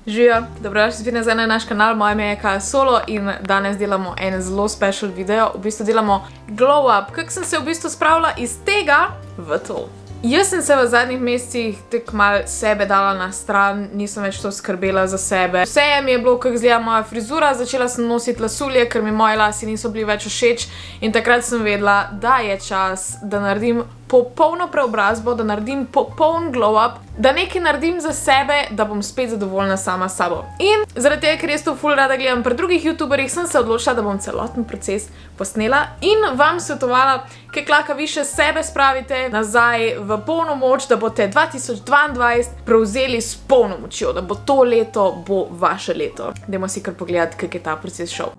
Živijo, dobrodošli spet nazaj na naš kanal, moje ime je Kaja Solo in danes delamo en zelo special video. V bistvu delamo glow up, kako sem se v bistvu spravila iz tega v to. Jaz sem se v zadnjih mesecih tako malo sebe dala na stran, nisem več to skrbela za sebe. Vse mi je bilo, kako izgleda moja frizura, začela sem nositi lasulje, ker mi moji lasi niso bili več všeč in takrat sem vedela, da je čas, da naredim popolno preobrazbo, da naredim popoln glow up, da nekaj naredim za sebe, da bom spet zadovoljna sama s sabo. In zaradi tega, ker jaz to ful rada gledam pri drugih youtuberjih, sem se odločila, da bom celoten proces posnela in vam svetovala, kako lahko vi še sebe spravite nazaj v polno moč, da boste 2022 prevzeli s polno močjo, da bo to leto bo vaše leto. Dajmo si kar pogledati, kako je ta proces šel.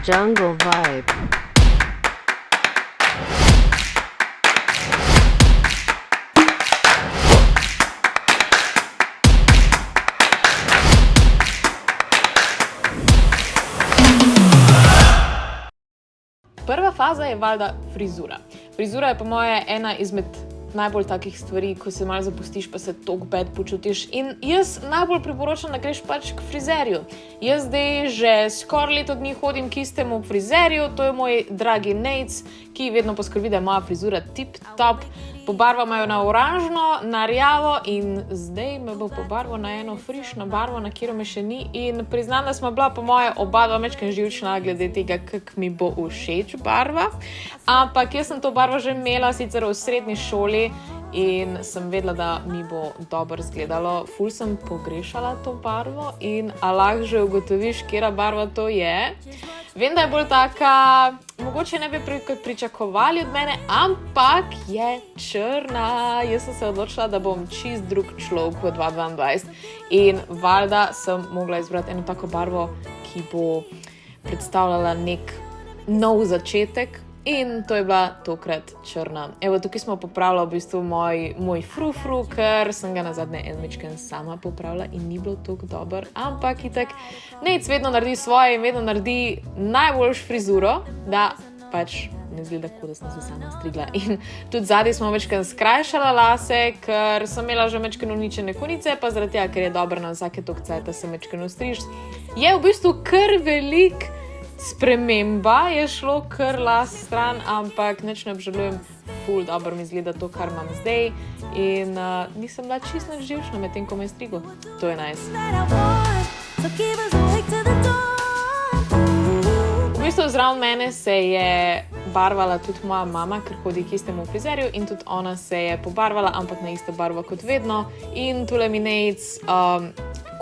Jungle vibe. Prva faza je valjda frizura. Frizura je po moje ena izmed najbolj takih stvari, ko se malo zapustiš, pa se toliko bad počutiš. In jaz najbolj priporočam, da greš pač k frizerju. Jaz zdaj že skoraj leto dni hodim k istemu frizerju, to je moj dragi Nec, ki vedno poskrbi, da je moja frizura tip-top. Pobarva me na oranžno, na rjavo in zdaj me bo pobarval na eno frišno barvo, na katero me še ni. In priznam, da smo bila po moje oba dva majčkeno živčna glede tega, kak mi bo všeč barva. Ampak jaz sem to barvo že imela sicer v srednji šoli in sem vedela, da mi bo dobro izgledalo. Ful sem pogrešala to barvo in lahko že ugotoviš, katera barva to je. Vem, da je bolj taka, mogoče ne bi pričakovali od mene, ampak je črna. Jaz sem se odločila, da bom čist drug človek v 2022 in valjda sem mogla izbrati eno tako barvo, ki bo predstavljala nek nov začetek. In to je bila tokrat črna. Evo, tukaj smo popravila v bistvu moj frufru, ker sem ga nazadnje enmečken sama popravila in ni bilo toliko dober. Ampak itak, Nec vedno naredi svoje in vedno naredi najboljš frizuro, da pač ne zgleda, kot da sem se sama strigla. In tudi zadaj smo večkrat skrajšala lase, ker sem imela že večkrat uničene konice, pa zaradi tega, ker je dobro na vsake toliko cajta se večkrat ostriž. Je v bistvu kar velik sprememba, je šlo kar las stran, ampak nič ne obžalujem, ful dobro mi izgleda to, kar imam zdaj in nisem bila čisto živčna med tem, ko me je striglo. To je nice. V bistvu zraven mene se je barvala tudi moja mama, ker hodi k istemu frizerju in tudi ona se je pobarvala, ampak na isto barvo kot vedno. In tule mi Nec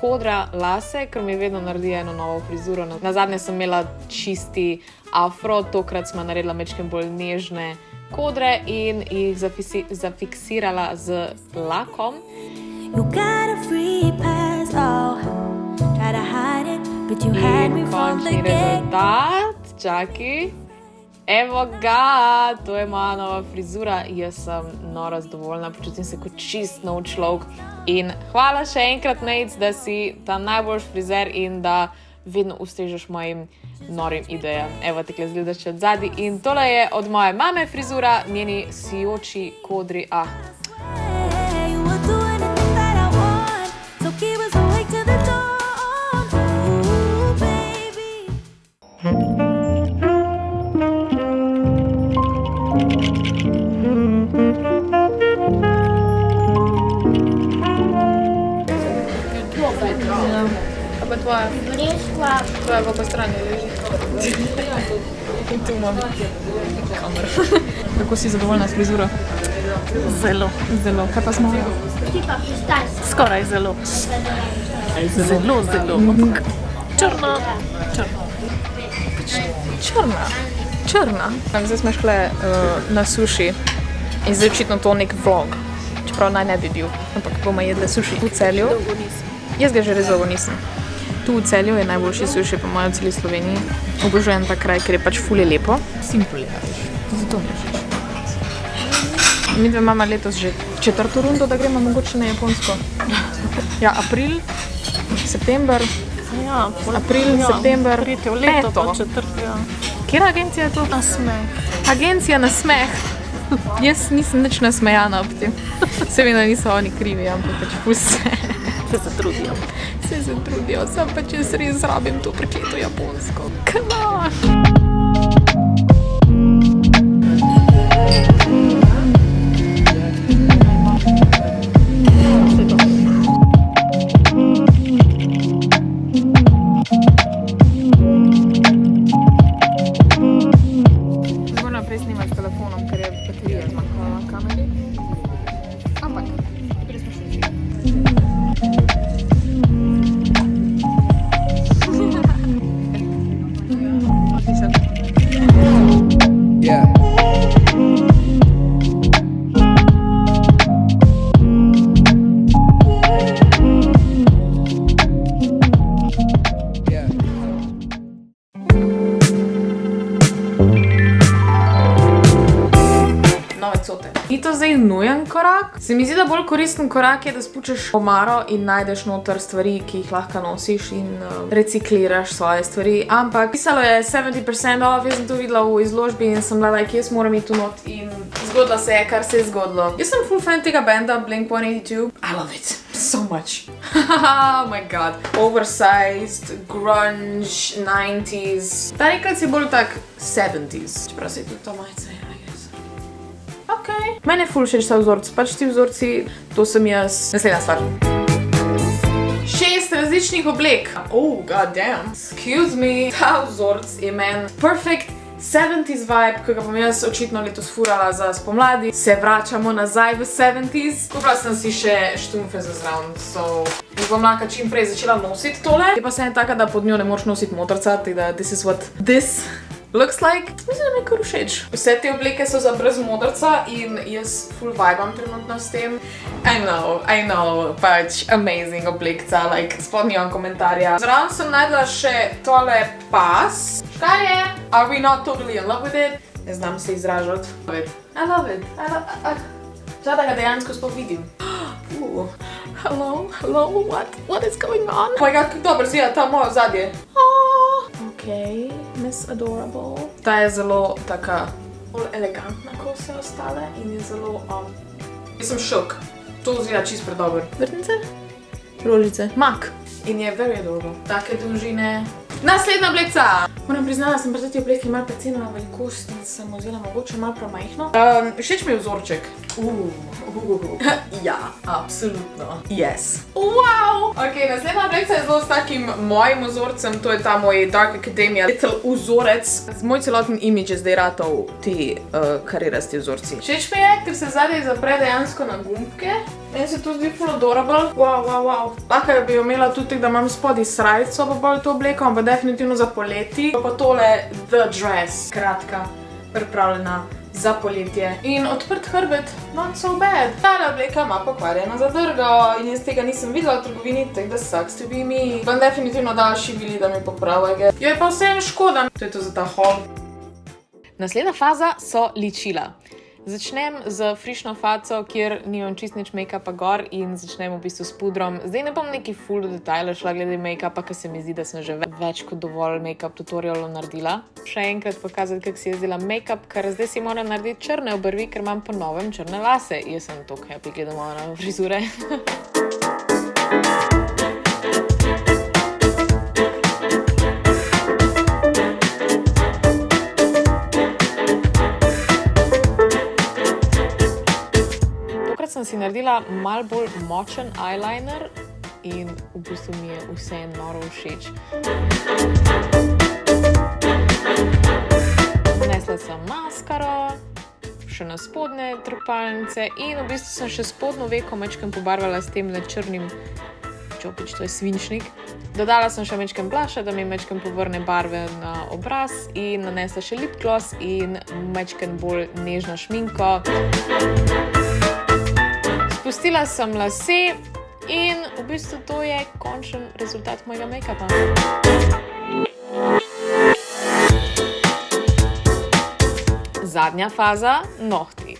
kodra lase, ker mi vedno naredi eno novo frizuro. Nazadnje sem imela čisti afro, tokrat smo naredila mečkem bolj nežne kodre in jih zafiksirala z lakom. In končni rezultat, čaki. Evo ga, to je moja nova frizura, jaz sem noro zadovoljna, počutim se kot čist nov človek in hvala še enkrat Nec, da si ta najboljši frizer in da vedno ustrežeš mojim norim idejam. Evo, tekle zgledaš od zadaj in tole je od moje mame frizura, njeni sijoči kodri, Kaj pa tvoja? Greška. Tvoja pa po strani leži. In tu imam kamero. Kako si zadovoljna s frizuro? Zelo. Zelo. Kaj pa smo? Ti pa pistač. Skoraj zelo. Zelo. Črna. Črna. Zdaj smo šle na suši in zdaj očitno to nek vlog. Čeprav naj ne bi bil, ampak bomo jedli suši v Celju. Jaz ga že res dolgo nisem. Tu v Celju je najboljši suši po mojem v celi Sloveniji. Obožujem ta kraj, ker je pač ful je lepo. Simple je. Zato ne všeč. Mi dve imamo letos že 4. rundo, da gremo mogoče na Japonsko. Ja, april, september, Ja, april, september, 3. leto, peto. pa 4. Kera agencija je to? Nasmeh. Agencija Nasmeh. Jaz nisem nič nasmejana ob tem. Seveda niso oni krivi, ampak pač vse. Se zatrudijo. Se zatrudijo, sam pač jaz res rabim to prekleto japonsko. Come on! Moram naprej snimati s telefonom, ker je baterija zmanjkala na kameri. Ampak, prej smo šli. Yeah. Yeah. Nove cote. Ni to zdaj nujen korak? Se mi zdi, da bolj koristen korak je, da spučeš omaro in najdeš noter stvari, ki jih lahko nosiš in recikliraš svoje stvari. Ampak pisalo je 70% off, jaz sem to videla v izložbi in sem bila, jaz moram iti tu not in zgodilo se je, kar se je zgodilo. Jaz sem full fan tega benda Blink-182. I love it so much. Oh my god. Oversized, grunge, 90s. Ta nekaj si bolj tak 70s. Čeprav se je tudi to majice. Okay. Mene ful všeč ta vzorc, pač ti vzorci, to sem jaz. Naslednja stvar. 6 različnih oblek. Oh, god damn. Excuse me. Ta vzorc je meni perfect 70s vibe, ki ga bom jaz očitno letos furala za spomladi. Se vračamo nazaj v 70s. Kupila sem si še štumfe za zraven, so bom lahko čim prej začela nositi tole. Je pa se ena taka, da pod njo ne moreš nositi motorca, tako da this is what this looks like. Mislim, da mi je kar všeč. Vse te obleke so za brez modrca in jaz full vibam trenutno s tem. I know, pač amazing oblekca, spodnji imam komentarja. Zraven sem najdla še tole pas. Kaj je? Are we not totally in love with it? Ne znam se izražati. I love it. Zdaj, da ga dejansko sploh vidim. Hello, what is going on? Oh my god, kako dobro zgleda ta moja zadje. Okay, Miss Adorable. Ta je zelo taka bolj elegantna kot vse ostale in je zelo jaz sem šok. To zgleda čisto predober. Vrtnice? Rožice. Mak. In je very adorable. Take dolžine. Naslednja oblekca! Moram priznati, da sem pri tej obleki malo precenila velikost in sem vzela mogoče malo premajhno. Všeč mi je vzorček. Ja, absolutno. Yes. Wow! Ok, naslednja oblekca je zelo s takim mojim vzorcem, to je ta moj Dark Academia Little vzorec. Moj celoten imidž je zdaj ratov ti karirasti vzorci. Všeč mi je, ker se zadaj zapre dejansko na gumbke. Meni se to zdi full adorable. Wow. Lahko bi jo imela tudi, da imam spodaj srajco pa bolj to obleko, ampak definitivno za poleti. Pa tole The Dress, kratka, pripravljena za poletje. In odprt hrbet, not so bad. Tale obleka ima pokvarjeno zadrgo in jaz tega nisem videla v trgovini, tako da sucks to be me. Bom definitivno dala šibili, da mi popravljajo. Jo je pa vsem škoda. To je to za ta haul. Naslednja faza so ličila. Začnem z frišno faco, kjer nimam čist nič make-upa gor in začnem v bistvu s pudrom. Zdaj ne bom neki full detajle šla glede make-upa, ker se mi zdi, da sem že več kot dovolj make-up tutorialov naredila. Še enkrat pokazati, kako si jaz dela make-up, ker zdaj si moram narediti črne obrvi, ker imam po novem črne lase. Jaz sem toliko happy, gledam na frizure. Sem si naredila malo bolj močen eyeliner in v bistvu mi je vse noro všeč. Nanesla sem maskaro, še na spodnje trepalnice in v bistvu sem še spodnjo veko majčkeno pobarvala s tem črnim čopič, to je svinčnik. Dodala sem še majčkeno blusha, da mi majčkeno povrne barve na obraz in nanesla še lip gloss in majčkeno bolj nežno šminko. Spustila sem lase in v bistvu to je končen rezultat mojega make-upa. Zadnja faza, nohti.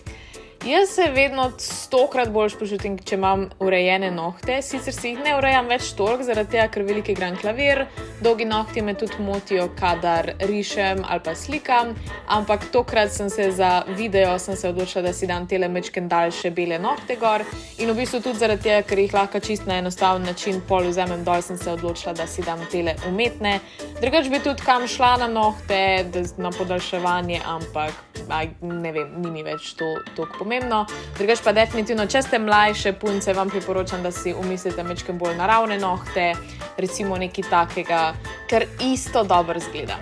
Jaz se vedno 100-krat boljš počutim, če imam urejene nohte. Sicer si jih ne urejam več toliko, zaradi tega, ker veliko igram klavir. Dolgi nohti me tudi motijo, kadar rišem ali pa slikam. Ampak tokrat sem se za video odločila, da si dam tele majčkeno daljše bele nohte gor. In v bistvu tudi zaradi tega, ker jih lahko čisto na enostaven način pol vzamem dol, sem se odločila, da si dam tele umetne. Drugače bi tudi kam šla na nohte, na podaljševanje, ampak ne vem, ni mi več to toliko pomembno. Drugače pa definitivno, če ste mlajše punce, vam priporočam, da si umislite majčkeno bolj naravne nohte, recimo nekaj takega, ker isto dobro izgleda.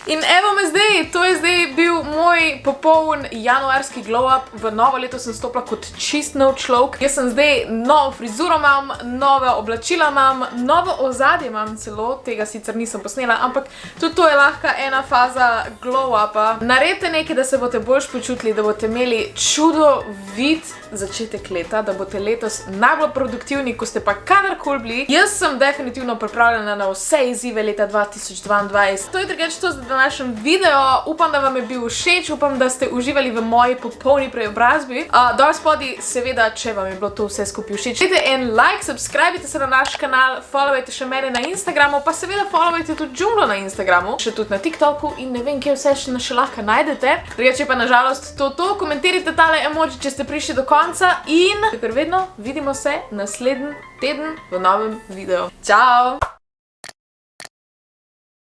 In evo me zdaj, to je zdaj bil moj popoln januarski glow up. V novo leto sem stopila kot čist nov človek. Jaz sem zdaj novo frizuro imam, nove oblačila imam, novo ozadje imam celo, tega sicer nisem posnela, ampak tudi to je lahko ena faza glow upa. Naredite nekaj, da se boste boljš počutili, da boste imeli čudovit začetek leta, da boste letos najbolj produktivni, ko ste pa kadarkoli bili. Jaz sem definitivno pripravljena na vse izzive leta 2022. To je drugače to za današnjem video. Upam, da vam je bil všeč, upam, da ste uživali v moji popolni preobrazbi. Dol spodaj, seveda, če vam je bilo to vse skupaj všeč, dajte en like, subscribite se na naš kanal, followajte še mene na Instagramu, pa seveda followajte tudi Džunglo na Instagramu, še tudi na TikToku in ne vem, kje vse še lahko najdete. Drugače pa nažalost to, komentirajte tale emoji, če ste prišli do konca in, kakor vedno, vidimo se naslednji teden v novem videu. Čau!